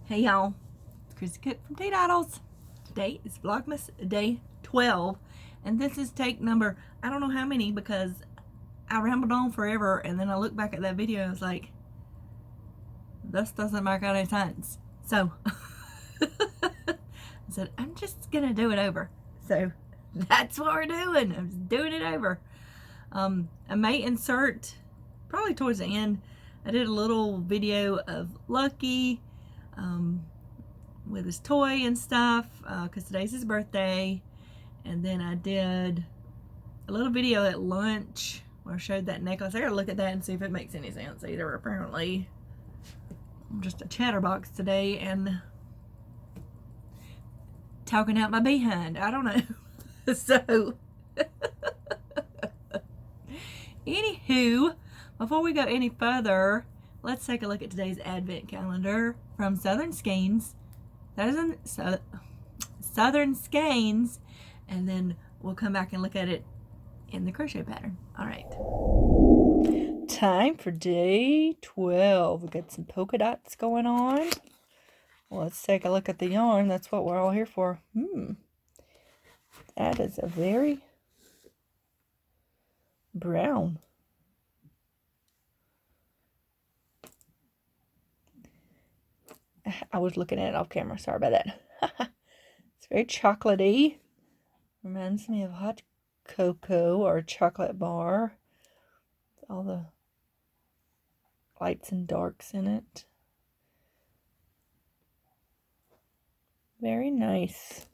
Hey y'all, it's Chrissy Cook from Teadoddles. Today is Vlogmas day 12, and this is take number, I don't know how many, because I rambled on forever, and then I looked back at that video and I was like, this doesn't make any sense. So, I said, I'm just gonna do it over. So, that's what we're doing. I'm just doing it over. I may insert, probably towards the end, I did a little video of Lucky, with his toy and stuff, because today's his birthday. And then I did a little video at lunch where I showed that necklace. I gotta look at that and see if it makes any sense either. Apparently I'm just a chatterbox today and talking out my behind. I don't know. So anywho, before we go any further, let's take a look at today's advent calendar from Southern Skeins. Southern Skeins, and then we'll come back and look at it in the crochet pattern. All right. Time for day 12. We got some polka dots going on. Well, let's take a look at the yarn. That's what we're all here for. That is a very brown. I was looking at it off camera. Sorry about that. It's very chocolatey. Reminds me of hot cocoa or a chocolate bar. All the lights and darks in it. Very nice.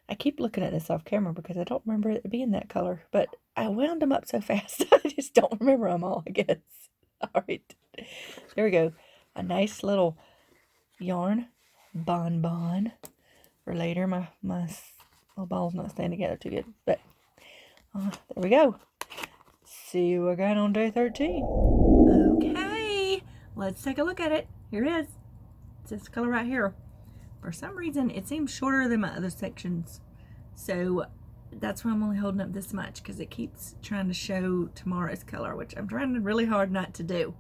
I keep looking at this off camera because I don't remember it being that color, but I wound them up so fast. I just don't remember them all, I guess. All right. There we go. A nice little yarn bonbon for later. My little ball's not staying together too good, but there we go. See you again on day 13. Okay, let's take a look at it. Here it is. It's this color right here. For some reason, it seems shorter than my other sections, so that's why I'm only holding up this much, because it keeps trying to show tomorrow's color, which I'm trying really hard not to do.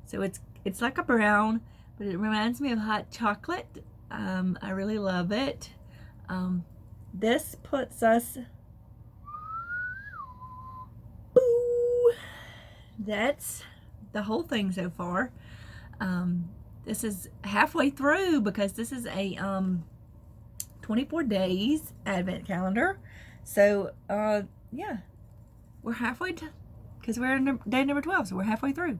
So it's like a brown, but it reminds me of hot chocolate. I really love it. This puts us, boo, that's the whole thing so far. This is halfway through because this is a 24 days advent calendar. So yeah, we're halfway to, because we're in day number 12, so we're halfway through.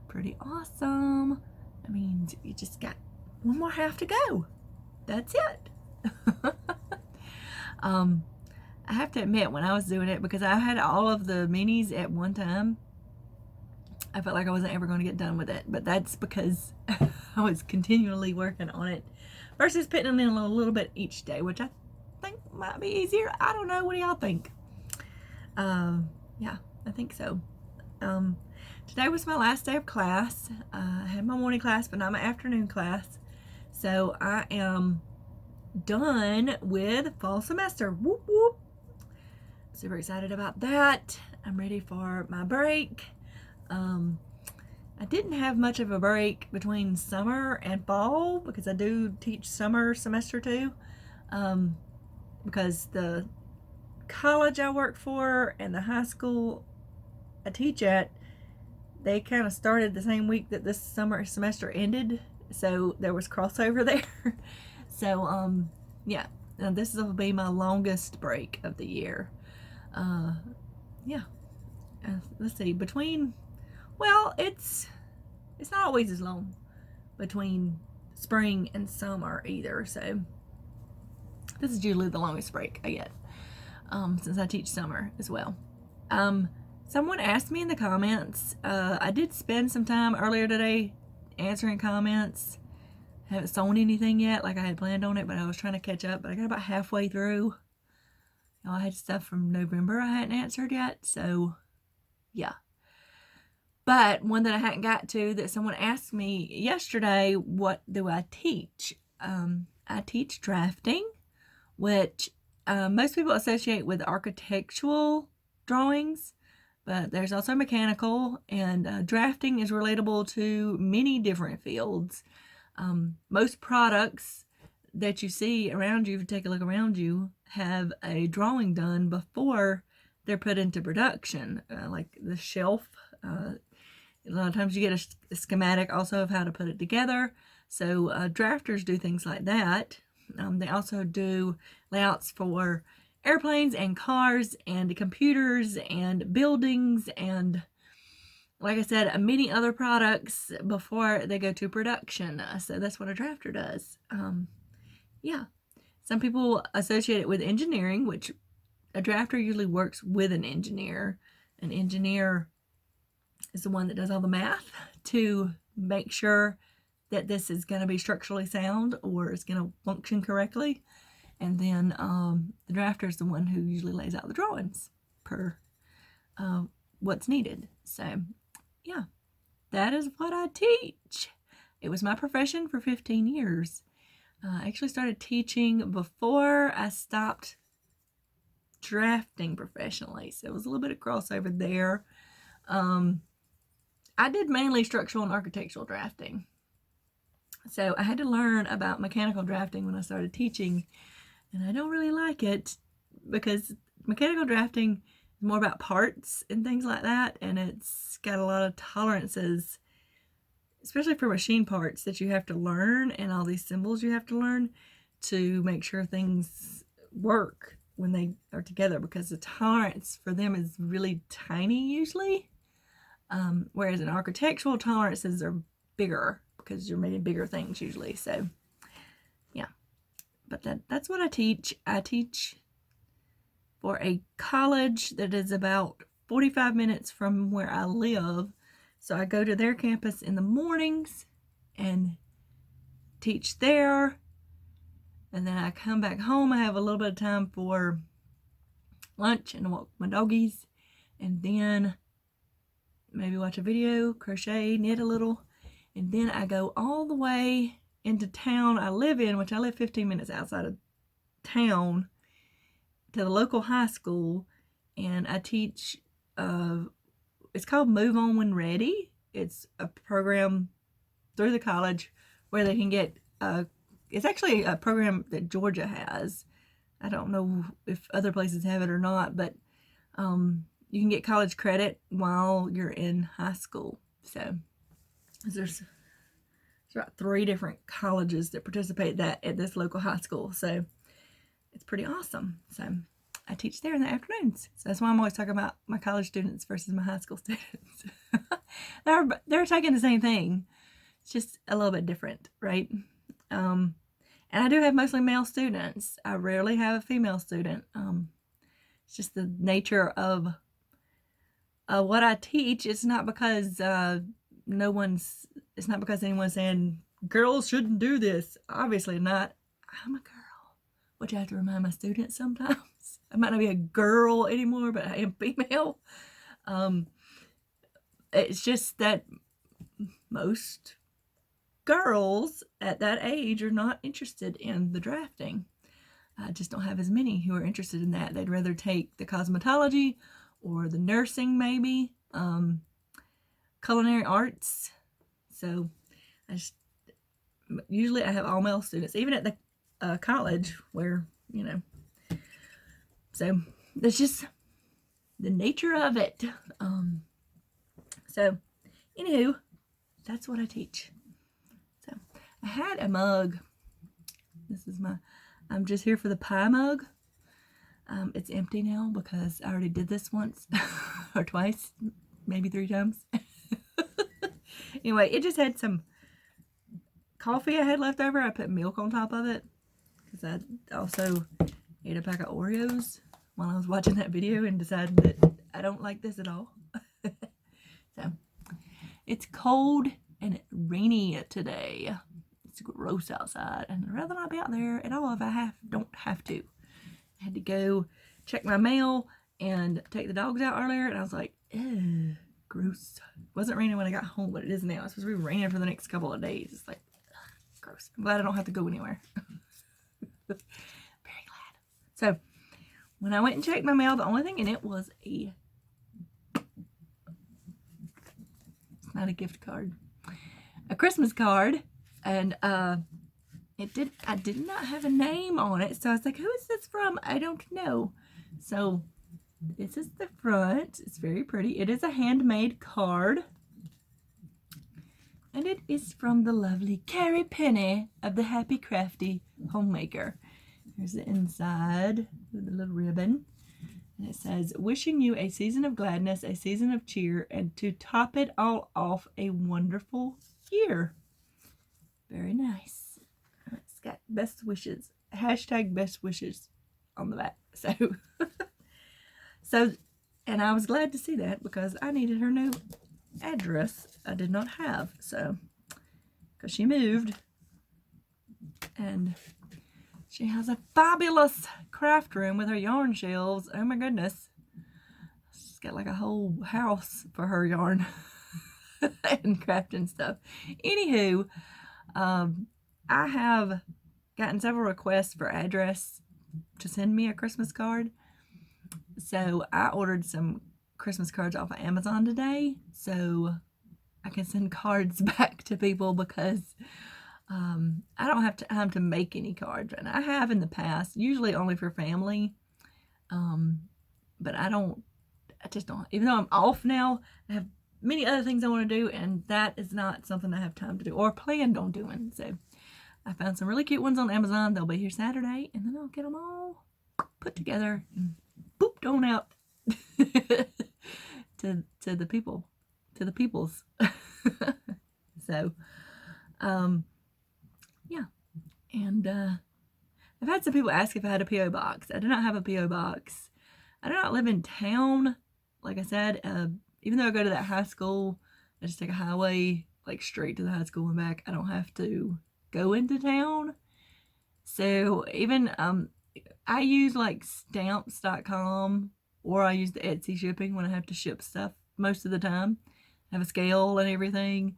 Pretty awesome. I mean, you just got one more half to go. That's it. I have to admit, when I was doing it, because I had all of the minis at one time, I felt like I wasn't ever going to get done with it, but that's because I was continually working on it versus putting them in a little bit each day, which I think might be easier. I don't know. What do y'all think? Yeah, I think so. Today was my last day of class. I had my morning class, but not my afternoon class. So I am done with fall semester. Whoop, whoop. Super excited about that. I'm ready for my break. I didn't have much of a break between summer and fall because I do teach summer semester too. Because the college I work for and the high school I teach at, they kind of started the same week that this summer semester ended, so there was crossover there. So yeah, now this will be my longest break of the year. Yeah, let's see, between, well, it's not always as long between spring and summer either, so this is usually the longest break I get, since I teach summer as well. Someone asked me in the comments, I did spend some time earlier today answering comments. I haven't sewn anything yet like I had planned on it, but I was trying to catch up, but I got about halfway through. I had stuff from November I hadn't answered yet, so yeah. But one that I hadn't got to, that someone asked me yesterday, what do I teach? I teach drafting, which most people associate with architectural drawings, but there's also mechanical, and drafting is relatable to many different fields. Most products that you see around you, if you take a look around you, have a drawing done before they're put into production. Like the shelf, a lot of times you get a schematic also of how to put it together. So drafters do things like that. They also do layouts for airplanes and cars and computers and buildings and, like I said, many other products before they go to production. So that's what a drafter does. Yeah. Some people associate it with engineering, which a drafter usually works with an engineer. An engineer is the one that does all the math to make sure that this is going to be structurally sound or is going to function correctly. And then the drafter is the one who usually lays out the drawings per what's needed. So, yeah, that is what I teach. It was my profession for 15 years. I actually started teaching before I stopped drafting professionally. So it was a little bit of crossover there. I did mainly structural and architectural drafting. So I had to learn about mechanical drafting when I started teaching, and I don't really like it because mechanical drafting is more about parts and things like that, and it's got a lot of tolerances, especially for machine parts, that you have to learn, and all these symbols you have to learn to make sure things work when they are together, because the tolerance for them is really tiny usually, whereas in architectural, tolerances are bigger because you're making bigger things usually. So yeah, but that's what I teach. I teach for a college that is about 45 minutes from where I live. So I go to their campus in the mornings and teach there. And then I come back home. I have a little bit of time for lunch and walk my doggies. And then maybe watch a video, crochet, knit a little. And then I go all the way into town I live in, which I live 15 minutes outside of town, to the local high school. And I teach, it's called Move On When Ready. It's a program through the college where they can get, it's actually a program that Georgia has. I don't know if other places have it or not, but you can get college credit while you're in high school. So there's about 3 different colleges that participate at this local high school. So it's pretty awesome. So I teach there in the afternoons. So that's why I'm always talking about my college students versus my high school students. They're taking the same thing. It's just a little bit different, right? And I do have mostly male students. I rarely have a female student. It's just the nature of what I teach. It's not because it's not because anyone's saying girls shouldn't do this. Obviously not. I'm a girl, which I have to remind my students sometimes. I might not be a girl anymore, but I am female. It's just that most girls at that age are not interested in the drafting. I just don't have as many who are interested in that. They'd rather take the cosmetology or the nursing, maybe, culinary arts. So usually I have all male students, even at the college where, so that's just the nature of it. So anywho, that's what I teach. So I had a mug. This is I'm just here for the pie mug. It's empty now because I already did this once or twice, maybe 3 times. Anyway, it just had some coffee I had left over. I put milk on top of it because I also ate a pack of Oreos while I was watching that video and decided that I don't like this at all. So it's cold and rainy today. It's gross outside, and I'd rather not be out there at all if I don't have to. I had to go check my mail and take the dogs out earlier, and I was like, ew, gross. It wasn't raining when I got home, but it is now. It's supposed to be raining for the next couple of days. It's like, ugh, gross. I'm glad I don't have to go anywhere. Very glad. So when I went and checked my mail, the only thing in it was a not a gift card, a Christmas card, and I did not have a name on it, so I was like, who is this from? I don't know. So this is the front. It's very pretty. It is a handmade card, and it is from the lovely Carrie Penny of the Happy Crafty Homemaker. Here's the inside with a little ribbon. And it says, wishing you a season of gladness, a season of cheer, and to top it all off, a wonderful year. Very nice. It's got best wishes, hashtag best wishes on the back. So, and I was glad to see that because I needed her new address. I did not have, so, because she moved. And she has a fabulous craft room with her yarn shelves. Oh my goodness. She's got like a whole house for her yarn and crafting stuff. Anywho, I have gotten several requests for address to send me a Christmas card. So I ordered some Christmas cards off of Amazon today so I can send cards back to people because I don't have time to make any cards, and I have in the past, usually only for family, but I just don't, even though I'm off now, I have many other things I want to do, and that is not something I have time to do or planned on doing. So I found some really cute ones on Amazon. They'll be here Saturday, and then I'll get them all put together and booped on out to the peoples. So yeah, and I've had some people ask if I had a P.O. box. I do not have a P.O. box. I do not live in town. Like I said, even though I go to that high school, I just take a highway like straight to the high school and back. I don't have to go into town. So even I use like stamps.com, or I use the Etsy shipping when I have to ship stuff most of the time. I have a scale and everything.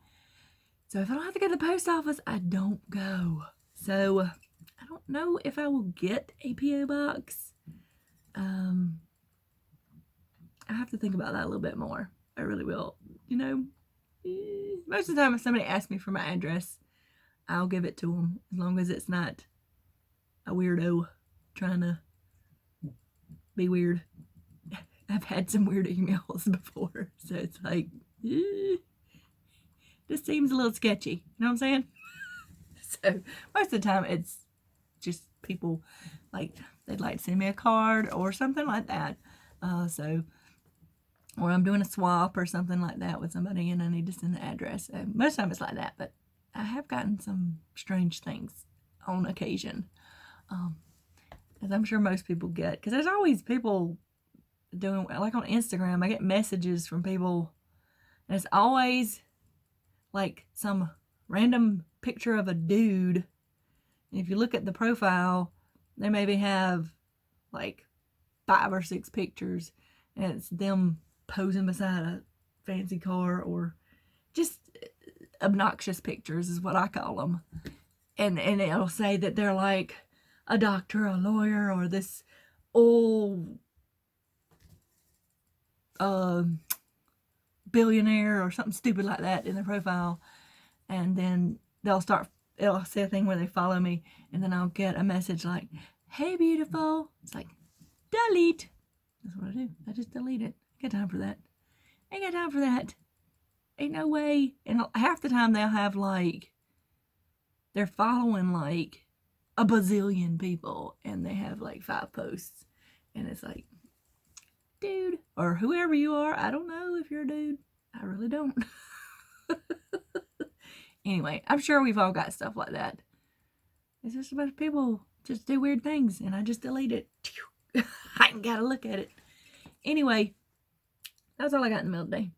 So if I don't have to go to the post office, I don't go. So I don't know if I will get a P.O. box. I have to think about that a little bit more. I really will. You know, most of the time if somebody asks me for my address, I'll give it to them, as long as it's not a weirdo trying to be weird. I've had some weird emails before, so it's like, this seems a little sketchy. You know what I'm saying? So most of the time it's just people like they'd like to send me a card or something like that. Or I'm doing a swap or something like that with somebody and I need to send the address. Most of the time it's like that, but I have gotten some strange things on occasion, as I'm sure most people get, because there's always people doing, like on Instagram, I get messages from people and it's always like some random picture of a dude. And if you look at the profile, they maybe have like 5 or 6 pictures and it's them posing beside a fancy car, or just obnoxious pictures is what I call them. And it'll say that they're like a doctor, a lawyer, or this old billionaire or something stupid like that in their profile. And then it'll say a thing where they follow me, and then I'll get a message like, hey beautiful. It's like, delete. That's what I do. I just delete it. Ain't got time for that. Ain't got time for that. Ain't no way. And half the time they'll have like, they're following like a bazillion people and they have like 5 posts. And it's like, dude, or whoever you are, I don't know if you're a dude. I really don't. Anyway, I'm sure we've all got stuff like that. It's just a bunch of people just do weird things and I just delete it. I ain't gotta look at it. Anyway, that's all I got in the mail today.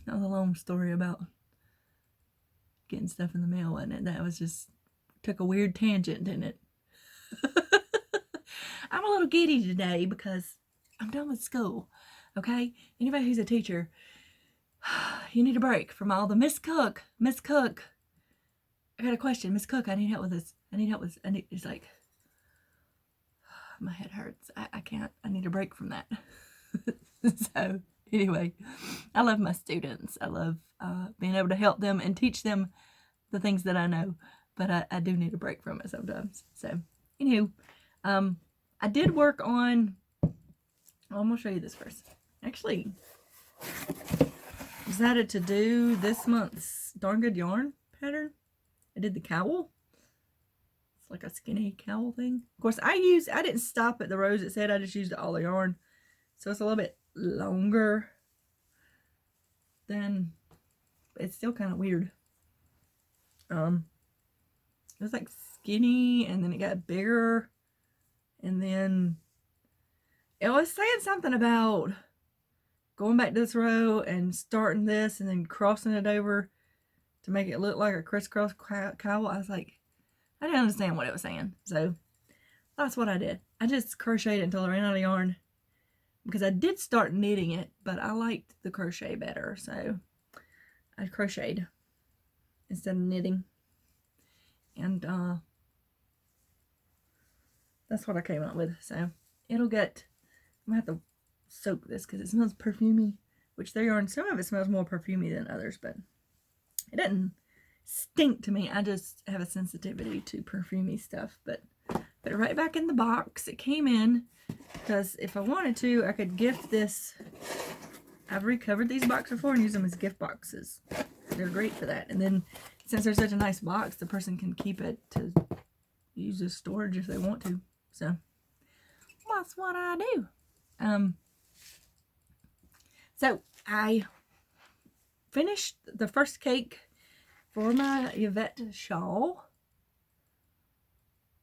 That was a long story about getting stuff in the mail, wasn't it? That was just, took a weird tangent, didn't it? I'm a little giddy today because I'm done with school, okay? Anybody who's a teacher, you need a break from all the Miss Cook. I got a question, Miss Cook, I need help with this. It's like, my head hurts. I can't, I need a break from that. So Anyway, I love my students. I love being able to help them and teach them the things that I know, but I do need a break from it sometimes. So, anywho, I did work on, I'm going to show you this first. Actually, decided to do this month's Darn Good Yarn pattern. I did the cowl. It's like a skinny cowl thing. Of course, I didn't stop at the rows it said. I just used all the yarn. So it's a little bit longer than, it's still kind of weird. It was like skinny, and then it got bigger, and then it was saying something about going back to this row and starting this and then crossing it over to make it look like a crisscross cowl. I was like, I didn't understand what it was saying, so that's what I did. I just crocheted until I ran out of yarn, because I did start knitting it, but I liked the crochet better, so I crocheted instead of knitting. And that's what I came up with. So it'll get, I'm going to have to soak this because it smells perfumey, which their yarn, some of it smells more perfumey than others, but it doesn't stink to me. I just have a sensitivity to perfumey stuff. But put it right back in the box it came in, because if I wanted to, I could gift this. I've recovered these boxes before and use them as gift boxes. They're great for that. And then since they're such a nice box, the person can keep it to use as storage if they want to. So that's what I do. So I finished the first cake for my Yvette shawl,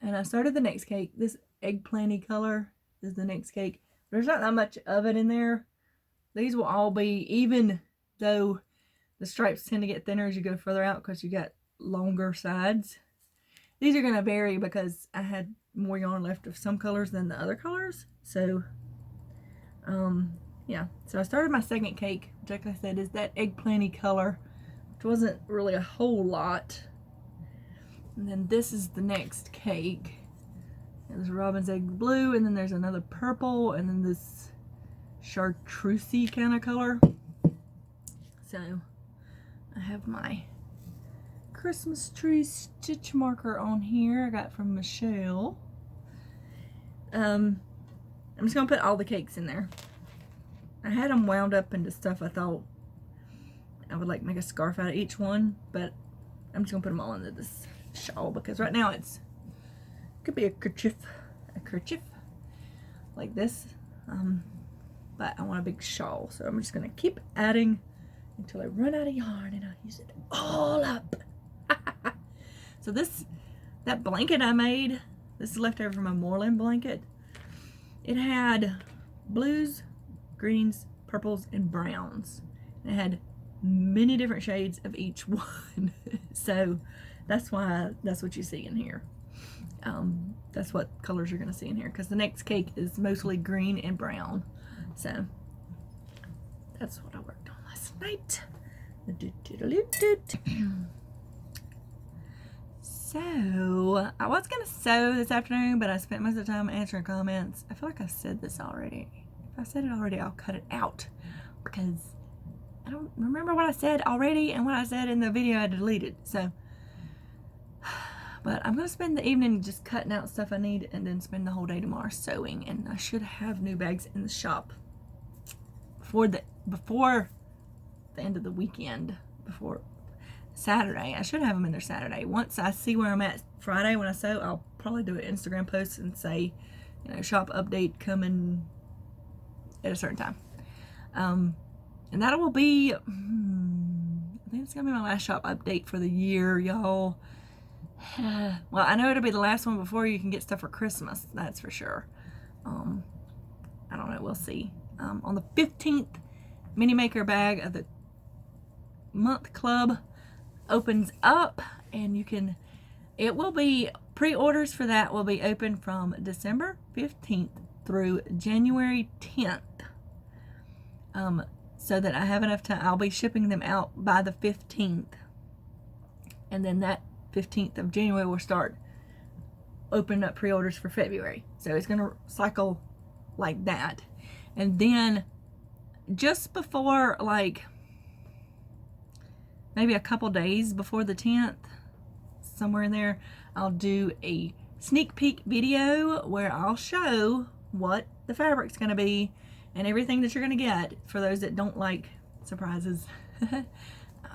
and I started the next cake. This eggplanty color is the next cake. There's not that much of it in there. These will all be, even though the stripes tend to get thinner as you go further out because you got longer sides. These are going to vary because I had more yarn left of some colors than the other colors. So, yeah. So I started my second cake, which, like I said, is that eggplanty color, which wasn't really a whole lot. And then this is the next cake. There's robin's egg blue, and then there's another purple, and then this chartreusey kind of color. So I have my Christmas tree stitch marker on here I got from Michelle. I'm just gonna put all the cakes in there. I had them wound up into stuff I thought I would like make a scarf out of each one, but I'm just gonna put them all into this shawl because right now it could be a kerchief like this, but I want a big shawl, so I'm just gonna keep adding until I run out of yarn and I'll use it all up. So that blanket I made, this is left over from my Moreland blanket. It had blues, greens, purples, and browns. It had many different shades of each one. So that's why that's what you see in here. That's what colors you're going to see in here, because the next cake is mostly green and brown. So that's what I worked on last night. So I was going to sew this afternoon, but I spent most of the time answering comments. I feel like I said this already. If I said it already, I'll cut it out because I don't remember what I said already, and what I said in the video I deleted. So, but I'm going to spend the evening just cutting out stuff I need, and then spend the whole day tomorrow sewing. And I should have new bags in the shop before the end of the weekend, before Saturday. I should have them in there Saturday. Once I see where I'm at Friday when I sew, I'll probably do an Instagram post and say, you know, shop update coming at a certain time. And that will be, I think it's going to be my last shop update for the year, y'all. Well, I know it'll be the last one before you can get stuff for Christmas. That's for sure. I don't know. We'll see. On the 15th, Mini Maker bag of the month club opens up, and you can, it will be, pre-orders for that will be open from December 15th through January 10th. So that I have enough time. I'll be shipping them out by the 15th. And then that 15th of January will start opening up pre-orders for February. So it's going to cycle like that. And then just before, like, maybe a couple days before the 10th, somewhere in there, I'll do a sneak peek video where I'll show what the fabric's going to be and everything that you're going to get for those that don't like surprises.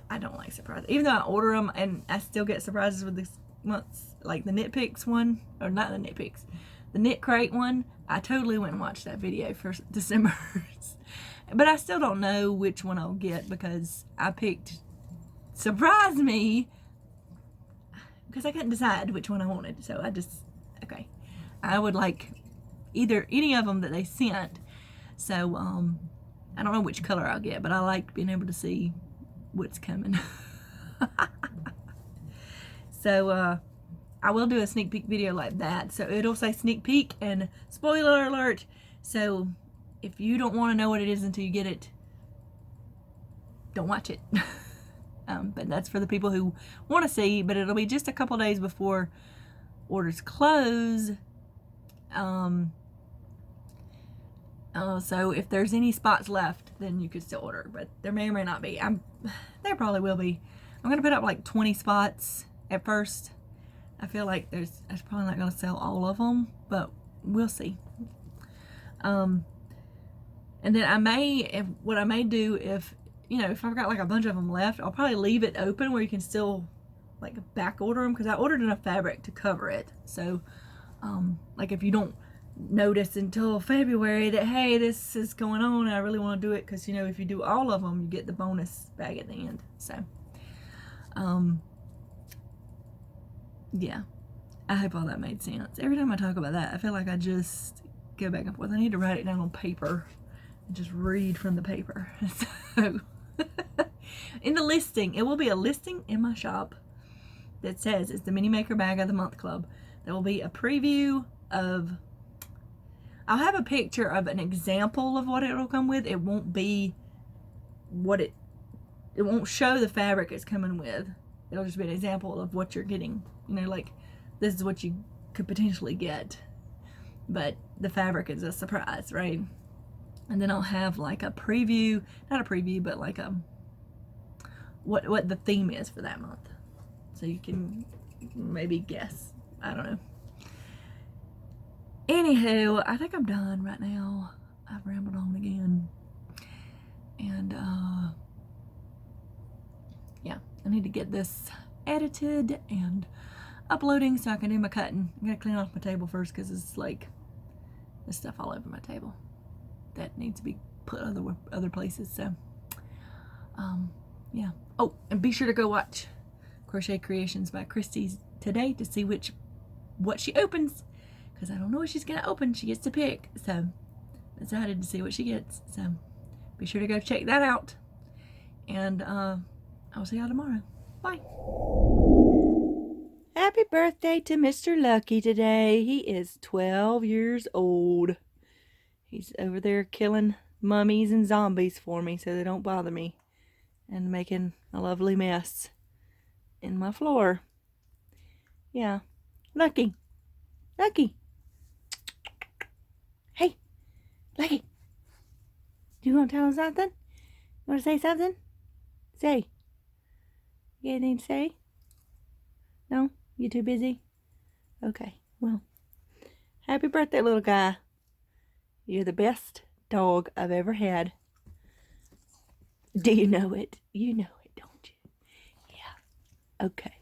I don't like surprises. Even though I order them and I still get surprises with this month's, like the Knit Picks one, or not the Knit Picks, the Knit Crate one. I totally went and watched that video for December's. But I still don't know which one I'll get because I picked Surprise Me because I couldn't decide which one I wanted. So I just, okay. I would like either any of them that they sent. So I don't know which color I'll get, but I like being able to see what's coming. So I will do a sneak peek video like that. So it'll say sneak peek and spoiler alert. So if you don't want to know what it is until you get it, don't watch it. But that's for the people who want to see, but it'll be just a couple days before orders close. So if there's any spots left, then you could still order, but there may or may not be. There probably will be. I'm going to put up like 20 spots at first. I feel like there's probably not going to sell all of them, but we'll see. And then what I may do if, you know, if I've got like a bunch of them left, I'll probably leave it open where you can still like back order them, because I ordered enough fabric to cover it. So like if you don't notice until February that, hey, this is going on and I really want to do it, because, you know, if you do all of them, you get the bonus bag at the end. So yeah, I hope all that made sense. Every time I talk about that, I feel like I just go back and forth. I need to write it down on paper and just read from the paper. So in the listing, it will be a listing in my shop that says it's the Mini Maker Bag of the Month Club. There will be a preview of, I'll have a picture of an example of what it'll come with. It won't be what it won't show the fabric it's coming with. It'll just be an example of what you're getting. You know, like, this is what you could potentially get, but the fabric is a surprise, right? And then I'll have like a preview, not a preview, but like a what the theme is for that month, so you can maybe guess. I don't know. Anywho, I think I'm done right now. I've rambled on again, and yeah, I need to get this edited and uploading so I can do my cutting. I'm gonna clean off my table first, because it's like there's stuff all over my table that needs to be put other places. So yeah. Oh, and be sure to go watch Crochet Creations by Christy's today to see what she opens, because I don't know what she's gonna open. She gets to pick, so I'm excited to see what she gets. So be sure to go check that out, and I'll see y'all tomorrow. Bye. Happy birthday to Mr. Lucky today. He is 12 years old. He's over there killing mummies and zombies for me so they don't bother me, and making a lovely mess in my floor. Yeah. Lucky. Lucky. Hey. Lucky. You want to tell him something? You want to say something? Say. You got anything to say? No? You too busy? Okay. Well, happy birthday, little guy. You're the best dog I've ever had. Do you know it? You know it, don't you? Yeah. Okay.